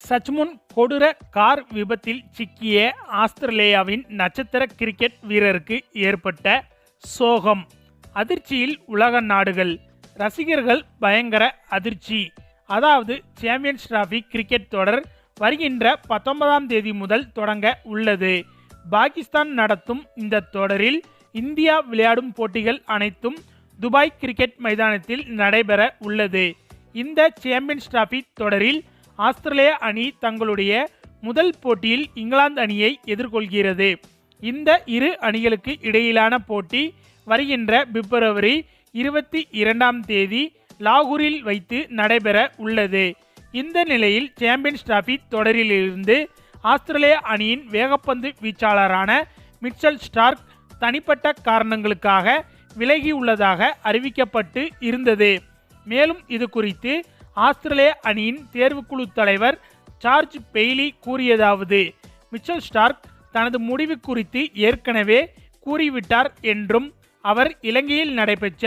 சற்று முன் கொடூர கார் விபத்தில் சிக்கிய ஆஸ்திரேலியாவின் நட்சத்திர கிரிக்கெட் வீரருக்கு ஏற்பட்ட சோகம். அதிர்ச்சியில் உலக நாடுகள், ரசிகர்கள் பயங்கர அதிர்ச்சி. அதாவது சாம்பியன்ஸ் டிராபி கிரிக்கெட் தொடர் வருகின்ற 19ஆம் தேதி முதல் தொடங்க உள்ளது. பாகிஸ்தான் நடத்தும் இந்த தொடரில் இந்தியா விளையாடும் போட்டிகள் அனைத்தும் துபாய் கிரிக்கெட் மைதானத்தில் நடைபெற உள்ளது. இந்த சாம்பியன்ஸ் டிராபி தொடரில் ஆஸ்திரேலிய அணி தங்களுடைய முதல் போட்டியில் இங்கிலாந்து அணியை எதிர்கொள்கிறது. இந்த இரு அணிகளுக்கு இடையிலான போட்டி வருகின்ற பிப்ரவரி 22ஆம் தேதி லாகூரில் வைத்து நடைபெற உள்ளது. இந்த நிலையில் சாம்பியன்ஸ் டிராபி தொடரிலிருந்து ஆஸ்திரேலிய அணியின் வேகப்பந்து வீச்சாளரான மிச்சல் ஸ்டார்க் தனிப்பட்ட காரணங்களுக்காக விலகியுள்ளதாக அறிவிக்கப்பட்டு இருந்தது. மேலும் இது குறித்து ஆஸ்திரேலிய அணியின் தேர்வுக்குழு தலைவர் சார்ஜ் பெய்லி கூறியதாவது: மிச்சல் ஸ்டார்க் தனது முடிவு குறித்து ஏற்கனவே கூறிவிட்டார் என்றும், அவர் இலங்கையில் நடைபெற்ற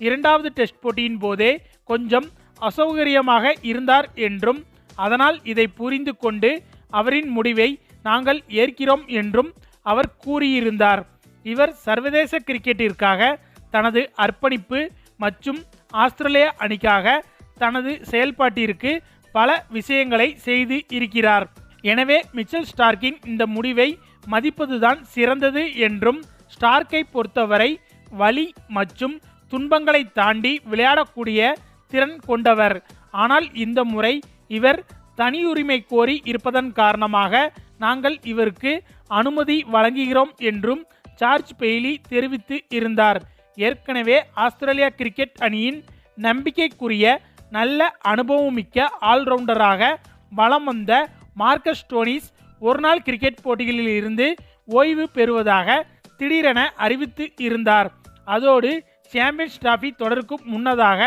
2வது டெஸ்ட் போட்டியின் போதே கொஞ்சம் அசௌகரியமாக இருந்தார் என்றும், அதனால் இதை புரிந்து கொண்டு அவரின் முடிவை நாங்கள் ஏற்கிறோம் என்றும் அவர் கூறியிருந்தார். இவர் சர்வதேச கிரிக்கெட்டிற்காக தனது அர்ப்பணிப்பு மற்றும் ஆஸ்திரேலிய அணிக்காக தனது செயல்பாட்டிற்கு பல விஷயங்களை செய்து இருக்கிறார். எனவே மிச்சல் ஸ்டார்க்கின் இந்த முடிவை மதிப்பதுதான் சிறந்தது என்றும், ஸ்டார்க்கை பொறுத்தவரை வலி மற்றும் துன்பங்களை தாண்டி விளையாடக்கூடிய திறன் கொண்டவர். ஆனால் இந்த முறை இவர் தனியுரிமை கோரி இருப்பதன் காரணமாக நாங்கள் இவருக்கு அனுமதி வழங்குகிறோம் என்றும் சார்ஜ் பெய்லி தெரிவித்து இருந்தார். ஏற்கனவே ஆஸ்திரேலியா கிரிக்கெட் அணியின் நம்பிக்கைக்குரிய நல்ல அனுபவமிக்க ஆல்ரவுண்டராக வலம் வந்த மார்க்கஸ் ஸ்டோனிஸ் ஒருநாள் கிரிக்கெட் போட்டிகளில் இருந்து ஓய்வு பெறுவதாக திடீரென அறிவித்து இருந்தார். அதோடு சாம்பியன்ஸ் டிராபி தொடருக்கு முன்னதாக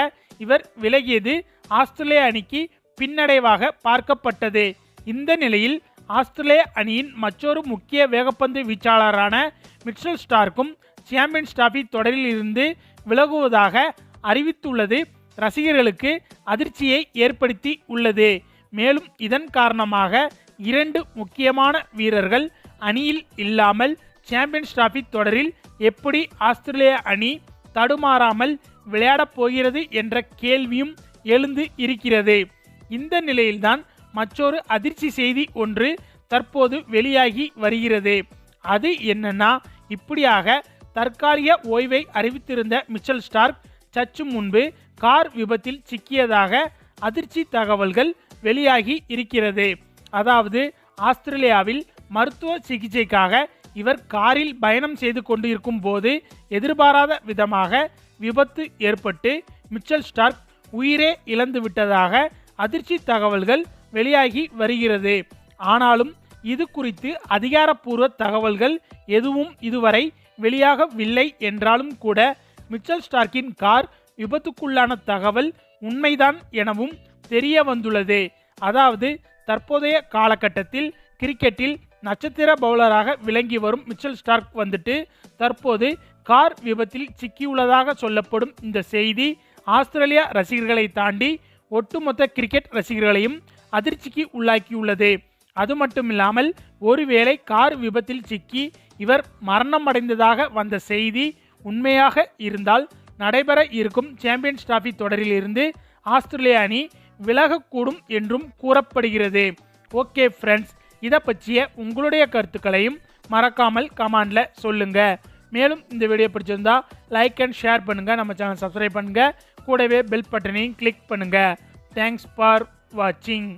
இவர் விலகியது ஆஸ்திரேலிய அணிக்கு பின்னடைவாக பார்க்கப்பட்டது. இந்த நிலையில் ஆஸ்திரேலிய அணியின் மற்றொரு முக்கிய வேகப்பந்து வீச்சாளரான மிச்சல் ஸ்டார்க்கும் சாம்பியன்ஸ் டிராபி தொடரில் இருந்து விலகுவதாக அறிவித்துள்ளது ரசிகர்களுக்கு அதிர்ச்சியை ஏற்படுத்தி உள்ளது. மேலும் இதன் காரணமாக 2 முக்கியமான வீரர்கள் அணியில் இல்லாமல் சாம்பியன்ஸ் டிராபி தொடரில் எப்படி ஆஸ்திரேலிய அணி தடுமாறாமல் விளையாடப் போகிறது என்ற கேள்வியும் எழுந்து இருக்கிறது. இந்த நிலையில்தான் மற்றொரு அதிர்ச்சி செய்தி ஒன்று தற்போது வெளியாகி வருகிறது. அது என்னன்னா, இப்படியாக தற்காலிக ஓய்வை அறிவித்திருந்த மிச்சல் ஸ்டார்க் சற்று முன்பு கார் விபத்தில் சிக்கியதாக அதிர்ச்சி தகவல்கள் வெளியாகி இருக்கிறது. அதாவது ஆஸ்திரேலியாவில் மருத்துவ சிகிச்சைக்காக இவர் காரில் பயணம் செய்து கொண்டு இருக்கும் போது எதிர்பாராத விதமாக விபத்து ஏற்பட்டு மிச்சல் ஸ்டார்க் உயிரே இழந்து விட்டதாக அதிர்ச்சி தகவல்கள் வெளியாகி வருகிறது. ஆனாலும் இது குறித்து அதிகாரப்பூர்வ தகவல்கள் எதுவும் இதுவரை வெளியாகவில்லை என்றாலும் கூட மிச்சல் ஸ்டார்க்கின் கார் விபத்துக்குள்ளான தகவல் உண்மைதான் எனவும் தெரிய வந்துள்ளது. அதாவது தற்போதைய காலகட்டத்தில் கிரிக்கெட்டில் நட்சத்திர பவுலராக விளங்கி வரும் மிச்சல் ஸ்டார்க் வந்துட்டு தற்போது கார் விபத்தில் சிக்கியுள்ளதாக சொல்லப்படும் இந்த செய்தி ஆஸ்திரேலியா ரசிகர்களை தாண்டி ஒட்டுமொத்த கிரிக்கெட் ரசிகர்களையும் அதிர்ச்சிக்கு உள்ளாக்கியுள்ளது. அது மட்டுமில்லாமல் ஒருவேளை கார் விபத்தில் சிக்கி இவர் மரணம் அடைந்ததாக வந்த செய்தி உண்மையாக இருந்தால் நடைபெற இருக்கும் சாம்பியன்ஸ் டிராபி தொடரில் இருந்து ஆஸ்திரேலிய அணி விலகக்கூடும் என்றும் கூறப்படுகிறது. ஓகே ஃப்ரெண்ட்ஸ், இதை பற்றிய உங்களுடைய கருத்துக்களையும் மறக்காமல் கமெண்ட்ல சொல்லுங்க. மேலும் இந்த வீடியோ பிடிச்சிருந்தா லைக் அண்ட் ஷேர் பண்ணுங்க, நம்ம சேனல் சப்ஸ்கிரைப் பண்ணுங்க, கூடவே பெல் பட்டனையும் கிளிக் பண்ணுங்க. தேங்க்ஸ் ஃபார் வாட்சிங்.